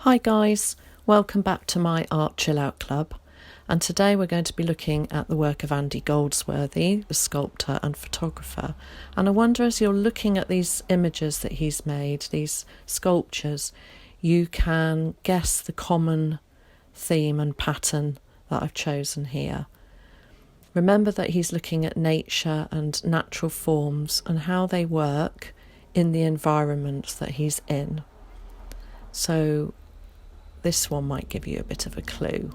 Hi guys, welcome back to my Art Chill Out Club, and today we're going to be looking at the work of Andy Goldsworthy, the sculptor and photographer. And I wonder, as you're looking at these images that he's made, these sculptures, you can guess the common theme and pattern that I've chosen here. Remember that he's looking at nature and natural forms and how they work in the environment that he's in. So this one might give you a bit of a clue.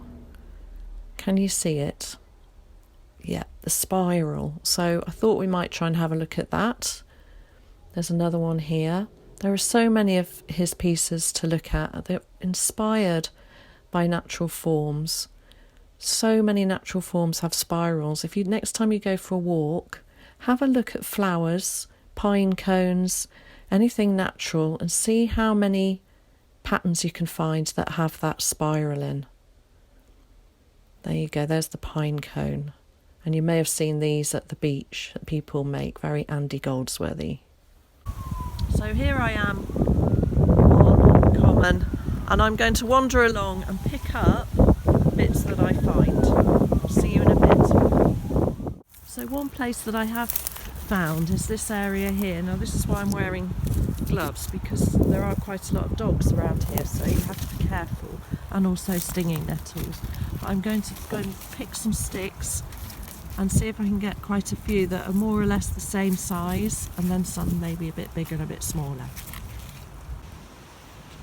Can you see it? Yeah, the spiral. So I thought we might try and have a look at that. There's another one here. There are so many of his pieces to look at. They're inspired by natural forms. So many natural forms have spirals. If you next time you go for a walk, have a look at flowers, pine cones, anything natural, and see how many patterns you can find that have that spiral in. There you go, there's the pine cone. And you may have seen these at the beach that people make, very Andy Goldsworthy. So here I am on Common, and I'm going to wander along and pick up bits that I find. I'll see you in a bit. So one place that I have found is this area here. Now this is why I'm wearing gloves, because there are quite a lot of dogs around here, so you have to be careful, and also stinging nettles. But I'm going to go and pick some sticks and see if I can get quite a few that are more or less the same size, and then some maybe a bit bigger and a bit smaller.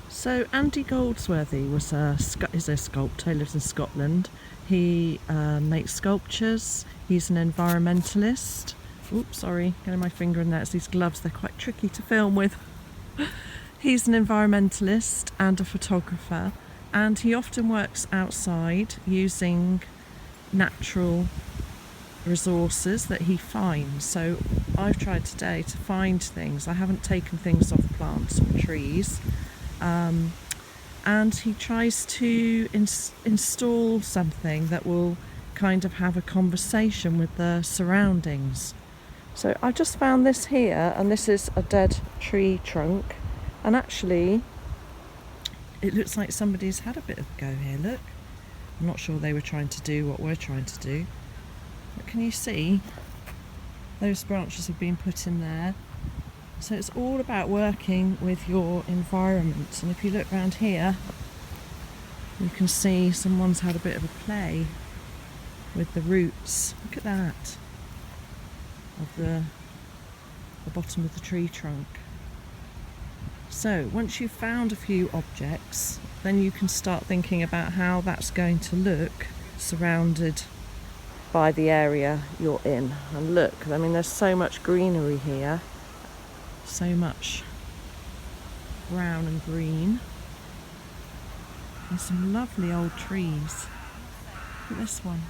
So Andy Goldsworthy is a sculptor. He lives in Scotland. He makes sculptures. He's an environmentalist. Oops, sorry, getting my finger in there. It's these gloves, they're quite tricky to film with. He's an environmentalist and a photographer, and he often works outside using natural resources that he finds. So I've tried today to find things. I haven't taken things off plants or trees. And he tries to install something that will kind of have a conversation with the surroundings. So I just found this here, and this is a dead tree trunk, and actually it looks like somebody's had a bit of a go here. Look, I'm not sure they were trying to do what we're trying to do, but can you see those branches have been put in there? So it's all about working with your environment. And if you look around here, you can see someone's had a bit of a play with the roots. Look at that, of the bottom of the tree trunk. So once you've found a few objects, then you can start thinking about how that's going to look surrounded by the area you're in. And look, I mean, there's so much greenery here, so much brown and green, and some lovely old trees. Look at this one.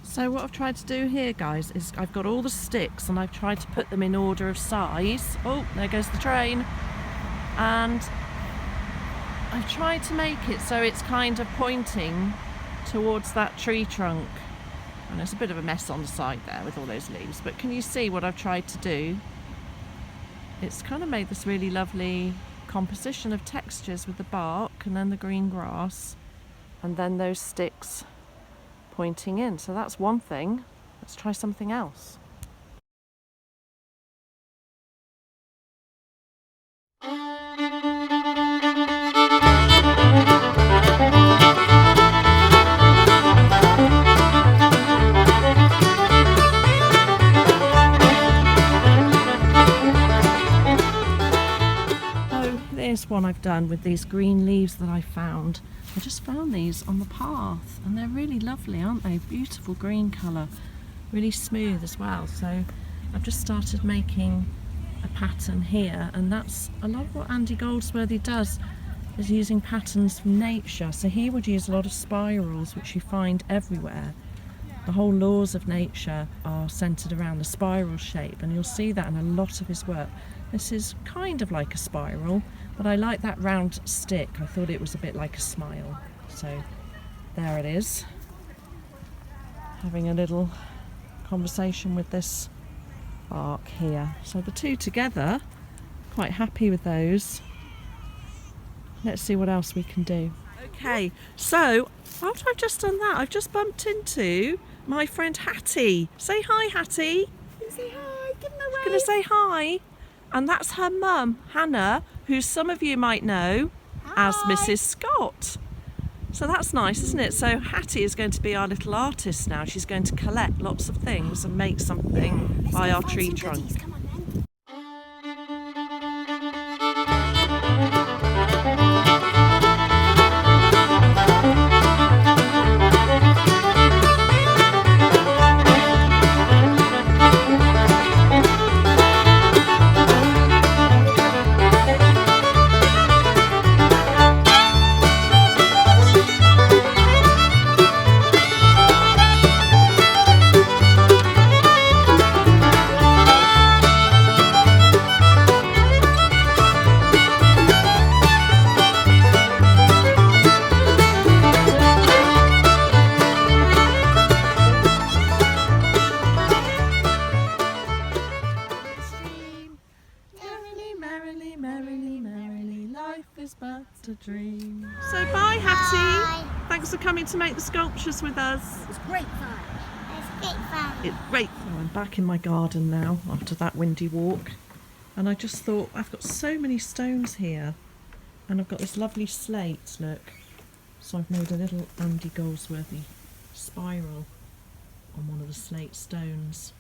So what I've tried to do here, guys, is I've got all the sticks and I've tried to put them in order of size. Oh, there goes the train. And I've tried to make it so it's kind of pointing towards that tree trunk. And there's a bit of a mess on the side there with all those leaves. But can you see what I've tried to do? It's kind of made this really lovely composition of textures with the bark and then the green grass and then those sticks pointing in. So that's one thing. Let's try something else. There's one I've done with these green leaves that I found. I just found these on the path, and they're really lovely, aren't they? Beautiful green colour, really smooth as well. So I've just started making a pattern here, and that's a lot of what Andy Goldsworthy does, is using patterns from nature. So he would use a lot of spirals, which you find everywhere. The whole laws of nature are centred around the spiral shape, and you'll see that in a lot of his work. This is kind of like a spiral, but I like that round stick. I thought it was a bit like a smile. So there it is. Having a little conversation with this arc here. So the two together, quite happy with those. Let's see what else we can do. Okay, so after I've just done that, I've just bumped into my friend Hattie. Say hi, Hattie. Say hi, give them a wave. Gonna say hi. And that's her mum, Hannah, who some of you might know as Mrs. Scott. So that's nice, isn't it? So Hattie is going to be our little artist now. She's going to collect lots of things and make something by our tree trunk. Come on, then. But a dream. So bye, Hattie. Thanks for coming to make the sculptures with us. It was great fun. It's great fun. It's great fun. I'm back in my garden now after that windy walk, and I just thought I've got so many stones here, and I've got this lovely slate, look. So I've made a little Andy Goldsworthy spiral on one of the slate stones.